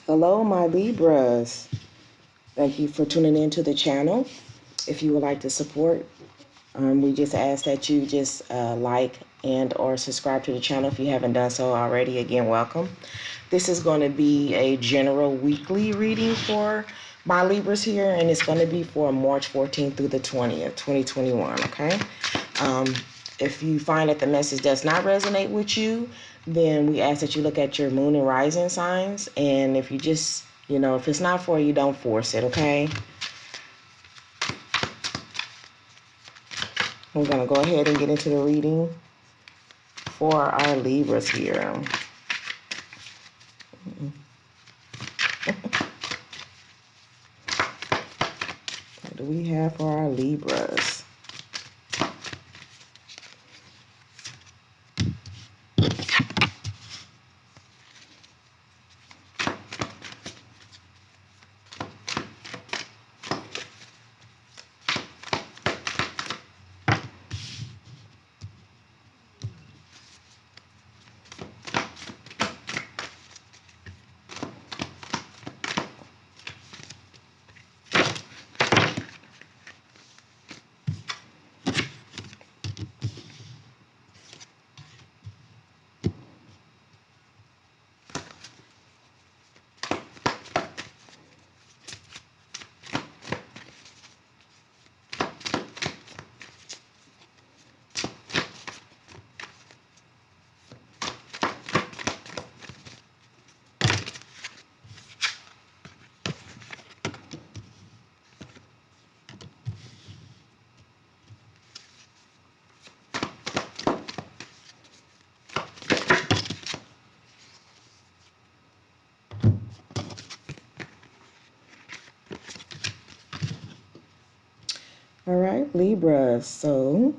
Hello, my Libras. Thank you for tuning in to the channel. If you would like to support, we just ask that you just like and or subscribe to the channel if you haven't done so already. Again, welcome. This is going to be a general weekly reading for my Libras here, and it's going to be for March 14th through the 20th, 2021, okay? Um, if you find that the message does not resonate with you, then we ask that you look at your moon and rising signs, and if you just, if it's not for you, don't force it, okay? We're going to go ahead and get into the reading for our Libras here. What do we have for our Libras? All right, Libra. So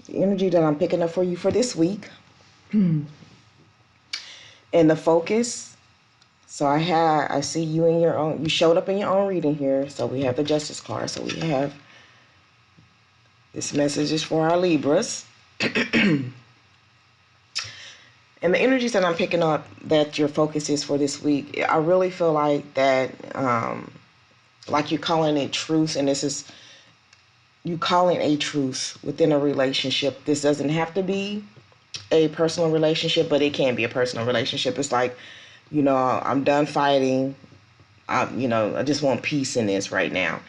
the energy that I'm picking up for you for this week and the focus. So I see you in your own, you showed up in your own reading here. So we have the Justice card. So we have this message is for our Libras. And the energies that I'm picking up that your focus is for this week, I really feel like that, like you're calling it truce, and this is you calling a truce within a relationship. This doesn't have to be a personal relationship, but it can be a personal relationship. It's like, I'm done fighting. I just want peace in this right now.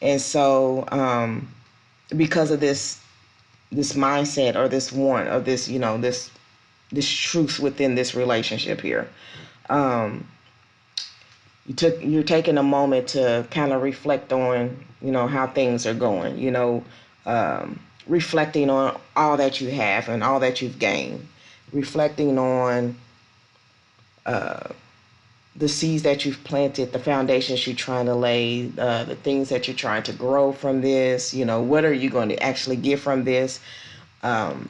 And so, because of this mindset or this want or this truth within this relationship here, you're taking a moment to kind of reflect on, how things are going, reflecting on all that you have and all that you've gained, reflecting on the seeds that you've planted, the foundations you're trying to lay, the things that you're trying to grow from this. What are you going to actually get from this? What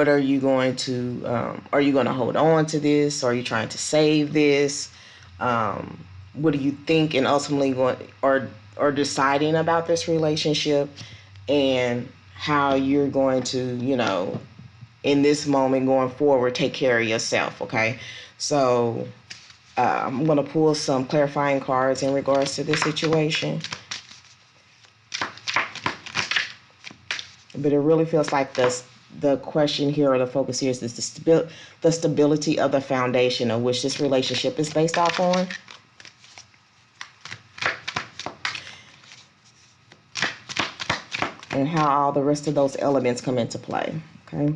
are you going to, are you going to hold on to this? Are you trying to save this? What do you think and ultimately going or deciding about this relationship, and how you're going to, in this moment going forward, take care of yourself, okay? So I'm going to pull some clarifying cards in regards to this situation. But it really feels like the question here, or the focus here, is the stability of the foundation of which this relationship is based off on. And how all the rest of those elements come into play, okay?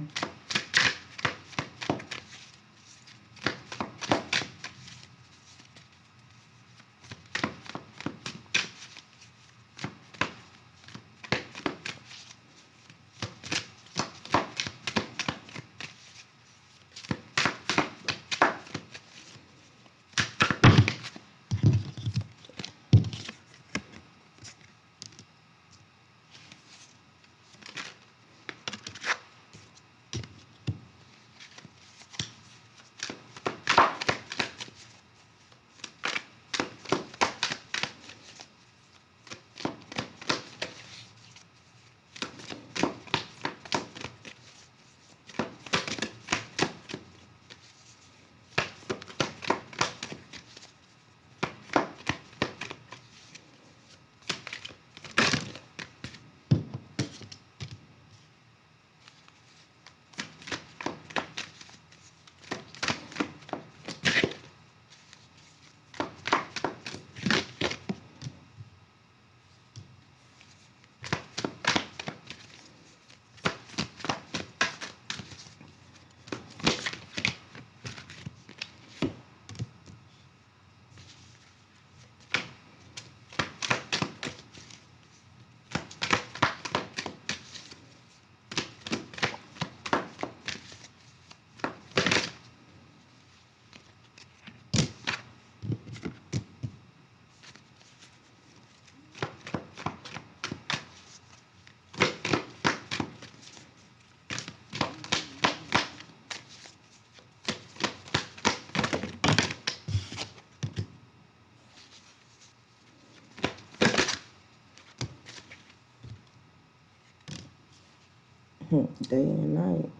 Day and night.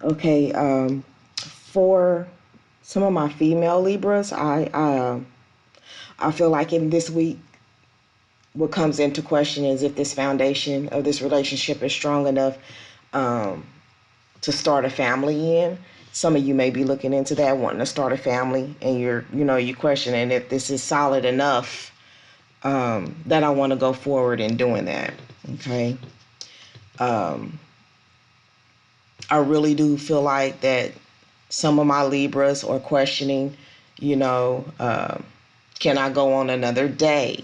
Okay, for some of my female Libras, I feel like in this week, what comes into question is if this foundation of this relationship is strong enough um, to start a family in. Some of you may be looking into that, wanting to start a family, and you're questioning if this is solid enough that I want to go forward in doing that. Okay. Um, I really do feel like that some of my Libras are questioning, you know, can I go on another day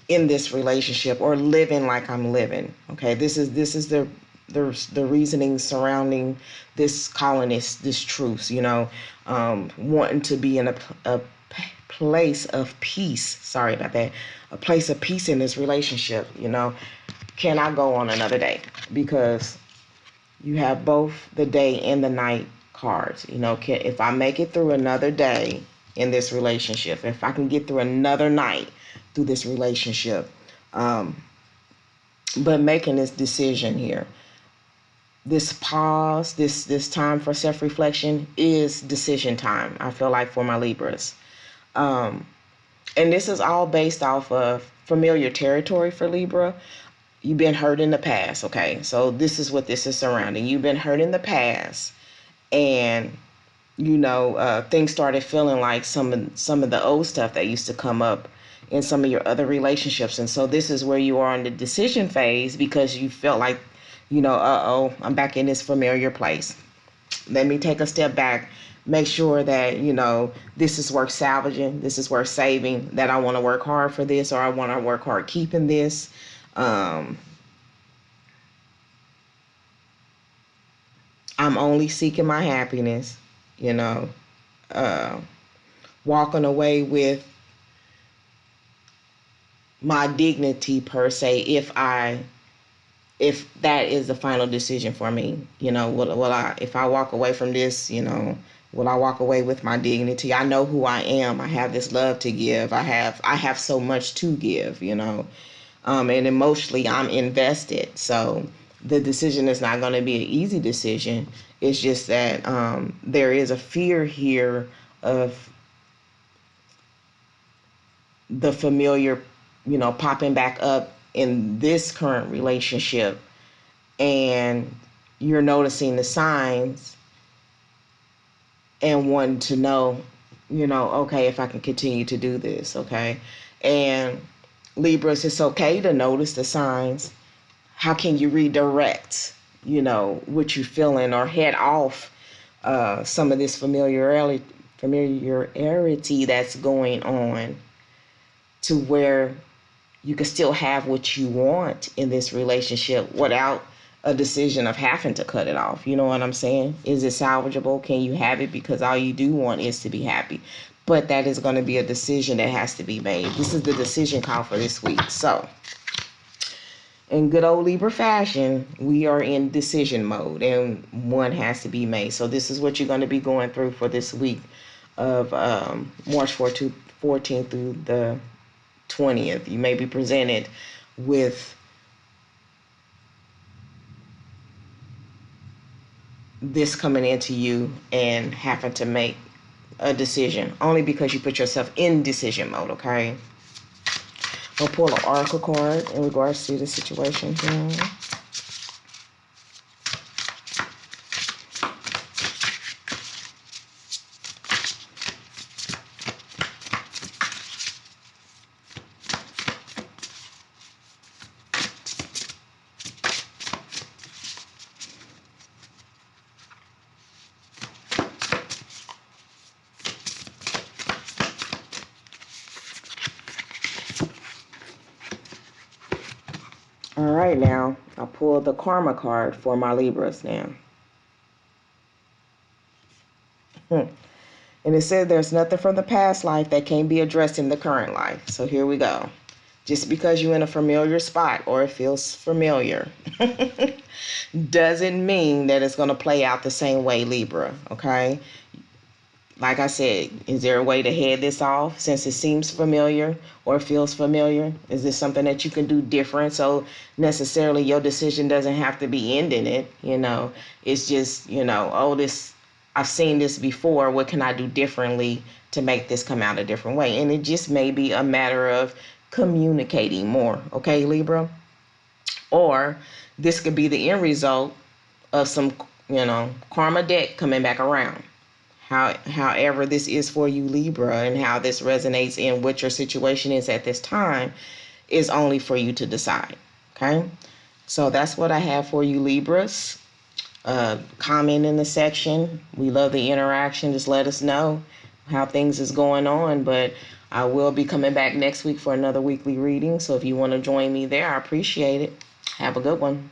in this relationship or living like I'm living? Okay, this is the reasoning surrounding this colonist, this truce, wanting to be in a place of peace. Sorry about that. A place of peace in this relationship, Can I go on another day? Because you have both the day and the night cards. If I make it through another day in this relationship, if I can get through another night through this relationship, but making this decision here, this pause, this time for self-reflection is decision time, I feel like, for my Libras. And this is all based off of familiar territory for Libra. You've been hurt in the past, okay? So this is what this is surrounding. You've been hurt in the past, and things started feeling like some of the old stuff that used to come up in some of your other relationships. And so this is where you are in the decision phase, because you felt like, I'm back in this familiar place. Let me take a step back, make sure that, this is worth salvaging, this is worth saving, that I want to work hard for this, or I want to work hard keeping this. I'm only seeking my happiness, walking away with my dignity, per se, if that is the final decision for me. If I walk away from this, will I walk away with my dignity? I know who I am. I have this love to give. I have so much to give, and emotionally I'm invested. So the decision is not going to be an easy decision. It's just that there is a fear here of the familiar, popping back up in this current relationship, and you're noticing the signs and wanting to know, okay, if I can continue to do this, okay? And Libras, it's okay to notice the signs. How can you redirect, what you're feeling, or head off some of this familiarity that's going on, to where you can still have what you want in this relationship without a decision of having to cut it off. You know what I'm saying? Is it salvageable? Can you have it? Because all you do want is to be happy. But that is going to be a decision that has to be made. This is the decision call for this week. So, in good old Libra fashion, we are in decision mode, and one has to be made. So this is what you're going to be going through for this week of March 14th through the 20th. You may be presented with this coming into you and having to make a decision, only because you put yourself in decision mode, okay? We'll pull an oracle card in regards to the situation here. All right, now I pulled the karma card for my Libras now. And it said there's nothing from the past life that can be addressed in the current life. So here we go. Just because you're in a familiar spot, or it feels familiar, doesn't mean that it's going to play out the same way, Libra, okay? like I said, is there a way to head this off since it seems familiar or feels familiar? Is this something that you can do different? So necessarily your decision doesn't have to be ending it, It's just, oh, I've seen this before. What can I do differently to make this come out a different way? And it just may be a matter of communicating more, okay, Libra? Or this could be the end result of some, karma deck coming back around. However this is for you, Libra, and how this resonates in what your situation is at this time is only for you to decide. Okay? So that's what I have for you, Libras. Comment in the section. We love the interaction. Just let us know how things is going on. But I will be coming back next week for another weekly reading. So if you want to join me there, I appreciate it. Have a good one.